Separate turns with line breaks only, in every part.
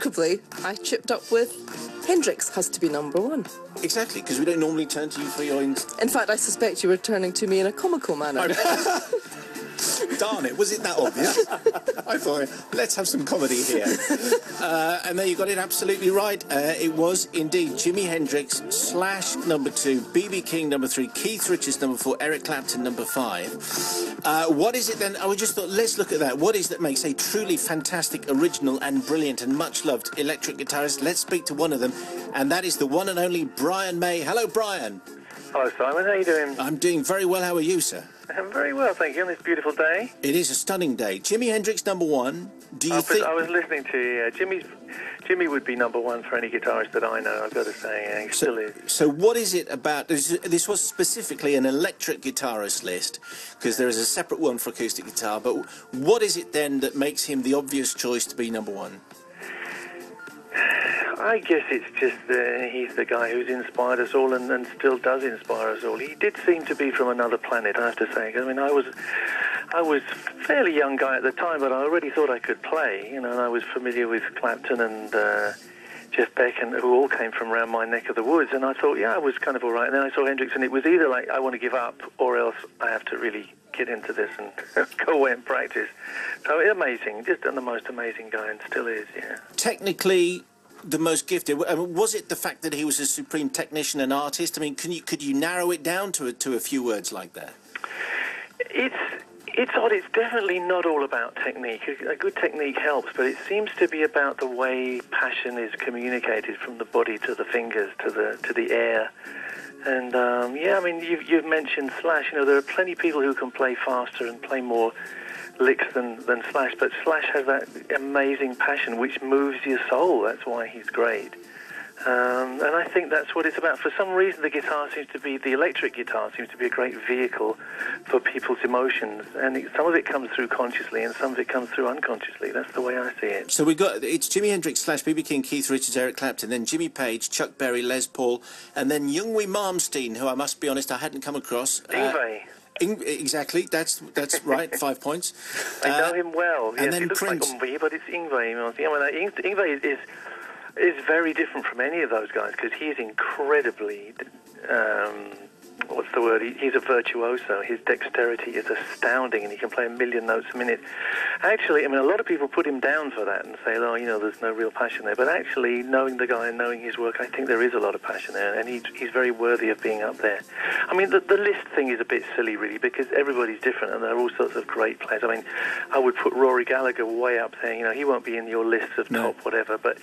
remarkably, I chipped up with Hendrix has to be number one.
Exactly, because we don't normally turn to you for your...
In fact, I suspect you were turning to me in a comical manner.
Darn it, was it that obvious? I thought, let's have some comedy here. And there you got it absolutely right. It was indeed Jimi Hendrix / number 2, B.B. King number 3, Keith Richards number 4, Eric Clapton number 5. What is it then? I just thought, let's look at that. What is that makes a truly fantastic, original and brilliant and much-loved electric guitarist? Let's speak to one of them, and that is the one and only Brian May. Hello, Brian.
Hello, Simon. How are you doing?
I'm doing very well. How are you, sir?
I'm very well, thank you, on this beautiful day.
It is a stunning day. Jimi Hendrix, number 1. Do you think...
I was listening to you. Jimmy would be number 1 for any guitarist that I know, I've got to say. He still is.
So what is it about... This was specifically an electric guitarist list, because there is a separate one for acoustic guitar, but what is it then that makes him the obvious choice to be number 1?
I guess it's just he's the guy who's inspired us all and still does inspire us all. He did seem to be from another planet, I have to say. I mean, I was a fairly young guy at the time, but I already thought I could play, and I was familiar with Clapton and Jeff Beck, and who all came from around my neck of the woods, and I thought, yeah, I was kind of all right. And then I saw Hendrix, and it was either like, I want to give up, or else I have to really get into this and go away and practice. So amazing, just the most amazing guy, and still is, yeah.
Technically, the most gifted. I mean, was it the fact that he was a supreme technician and artist? I mean, could you narrow it down to a few words like that?
It's odd. It's definitely not all about technique. A good technique helps, but it seems to be about the way passion is communicated from the body to the fingers to the air. And yeah, I mean, you've mentioned Slash. There are plenty of people who can play faster and play more licks than Slash, but Slash has that amazing passion which moves your soul. That's why he's great. And I think that's what it's about. For some reason, the electric guitar seems to be a great vehicle for people's emotions. And some of it comes through consciously and some of it comes through unconsciously. That's the way I see it.
So it's Jimi Hendrix / B.B. King, Keith Richards, Eric Clapton, then Jimmy Page, Chuck Berry, Les Paul, and then Yngwie Malmsteen, who I must be honest, I hadn't come across.
Yngwie.
Exactly, that's right, 5 points.
I know him well.
And
yes,
then
he looks
Prince.
like Yngwie, but it's Yngwie. Yngwie is very different from any of those guys because he's incredibly, what's the word? He's a virtuoso. His dexterity is astounding, and he can play 1 million notes a minute. Actually, I mean, a lot of people put him down for that and say, oh, there's no real passion there. But actually, knowing the guy and knowing his work, I think there is a lot of passion there, and he's very worthy of being up there. I mean, the list thing is a bit silly, really, because everybody's different, and there are all sorts of great players. I mean, I would put Rory Gallagher way up there. He won't be in your list of top whatever, but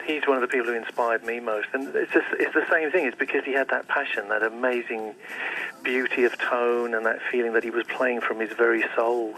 he's one of the people who inspired me most. And it's the same thing. It's because he had that passion, that amazing beauty of tone, and that feeling that he was playing from his very soul.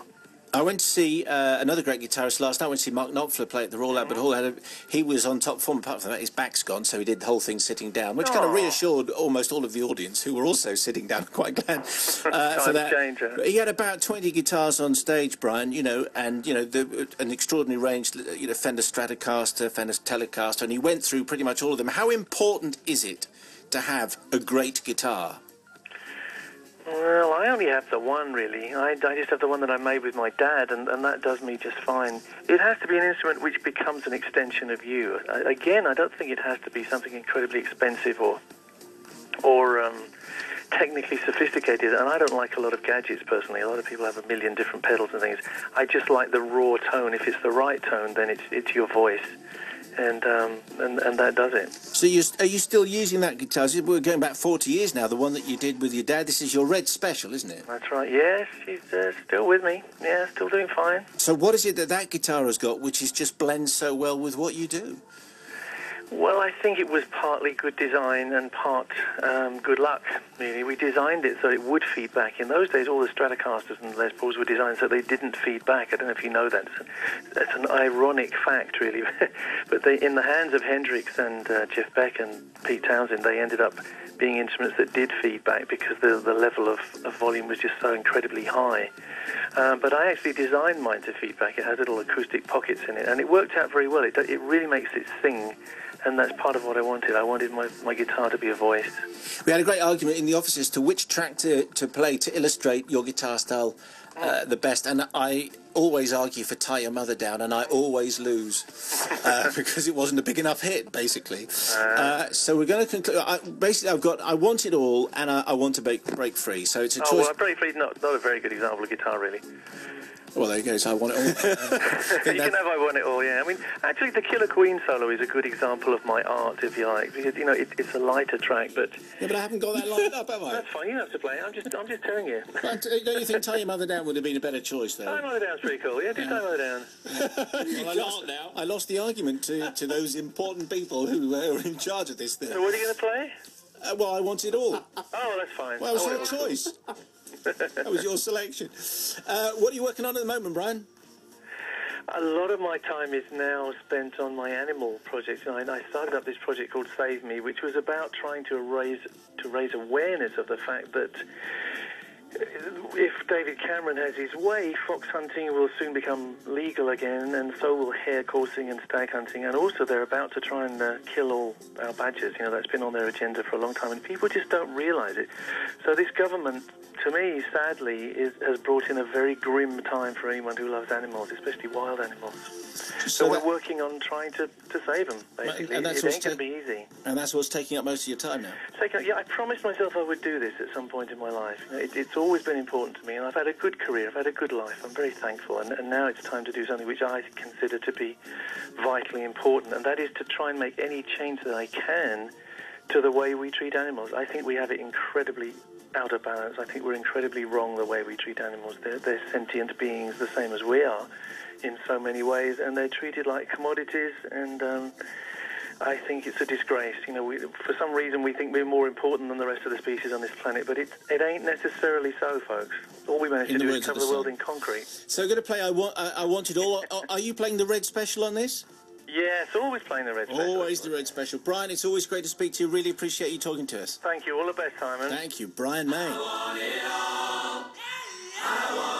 I went to see another great guitarist last night. I went to see Mark Knopfler play at the Royal Albert Hall. He was on top form. Apart from that, his back's gone, so he did the whole thing sitting down, which kind of reassured almost all of the audience, who were also sitting down. Quite glad for that.
Changer.
He had about 20 guitars on stage, Brian, and an extraordinary range, Fender Stratocaster, Fender Telecaster, and he went through pretty much all of them. How important is it to have a great guitar?
Well, I only have the one, really. I just have the one that I made with my dad, and that does me just fine. It has to be an instrument which becomes an extension of you. Again, I don't think it has to be something incredibly expensive or technically sophisticated, and I don't like a lot of gadgets, personally. A lot of people have 1 million different pedals and things. I just like the raw tone. If it's the right tone, then it's your voice. And that does it. So
are you still using that guitar? We're going back 40 years now, the one that you did with your dad. This is your Red Special, isn't it?
That's right, yes. She's still with me. Yeah, still doing fine.
So what is it that guitar has got which is just blends so well with what you do?
Well, I think it was partly good design and part good luck, really. We designed it so it would feed back. In those days, all the Stratocasters and Les Pauls were designed so they didn't feed back. I don't know if you know that. That's an ironic fact, really. But in the hands of Hendrix and Jeff Beck and Pete Townsend, they ended up being instruments that did feed back because the level of volume was just so incredibly high. But I actually designed mine to feed back. It has little acoustic pockets in it, and it worked out very well. It really makes it sing. And that's part of what I wanted. I wanted my guitar to be a voice.
We had a great argument in the office as to which track to play to illustrate your guitar style the best. And I always argue for Tie Your Mother Down, and I always lose because it wasn't a big enough hit, basically. So we're going to conclude. Basically, I want it all, and I want to break free. So it's a choice.
Well, Break Free is not a very good example of guitar, really.
Well, there you go. So I want it all.
You can have I Want It All, yeah. I mean, actually, the Killer Queen solo is a good example of my art, if you like, because, you know, it's a lighter track, but...
Yeah, but I haven't got that lined up, have I?
That's fine, you don't have to play it. I'm just telling you.
But, don't you think Tie Your Mother Down would have been a better choice, though?
Tie Your Mother Down's pretty cool. Yeah, do Tie Your Mother Down.
Well, I lost the argument to those important people who were in charge of this thing.
So what are you going to play?
Well, I want it all.
Oh, that's fine.
Well, it was your choice. That was your selection. What are you working on at the moment, Brian?
A lot of my time is now spent on my animal projects. I started up this project called Save Me, which was about trying to raise awareness of the fact that if David Cameron has his way, fox hunting will soon become legal again, and so will hare coursing and stag hunting. And also they're about to try and kill all our badgers. You know, that's been on their agenda for a long time, and people just don't realise it. So this government, to me, sadly, has brought in a very grim time for anyone who loves animals, especially wild animals. So we're working on trying to save them, basically.
And that's
it ain't going to be easy.
And that's what's taking up most of your time now?
Yeah, I promised myself I would do this at some point in my life. You know, it's always been important to me, and I've had a good career, I've had a good life. I'm very thankful, and now it's time to do something which I consider to be vitally important, and that is to try and make any change that I can to the way we treat animals. I think we have it incredibly out of balance. I think we're incredibly wrong the way we treat animals. They're sentient beings the same as we are in so many ways, and they're treated like commodities, and I think it's a disgrace. You know, for some reason we think we're more important than the rest of the species on this planet, but it ain't necessarily so, folks. All we managed to do is cover the world in concrete.
So we're going to play I Want It All. Are you playing the Red Special on this?
Yes, always playing the Red Special.
Always the Red Special. Brian, it's always great to speak to you. Really appreciate you talking to us.
Thank you. All the best, Simon.
Thank you. Brian May.
I want it all. I want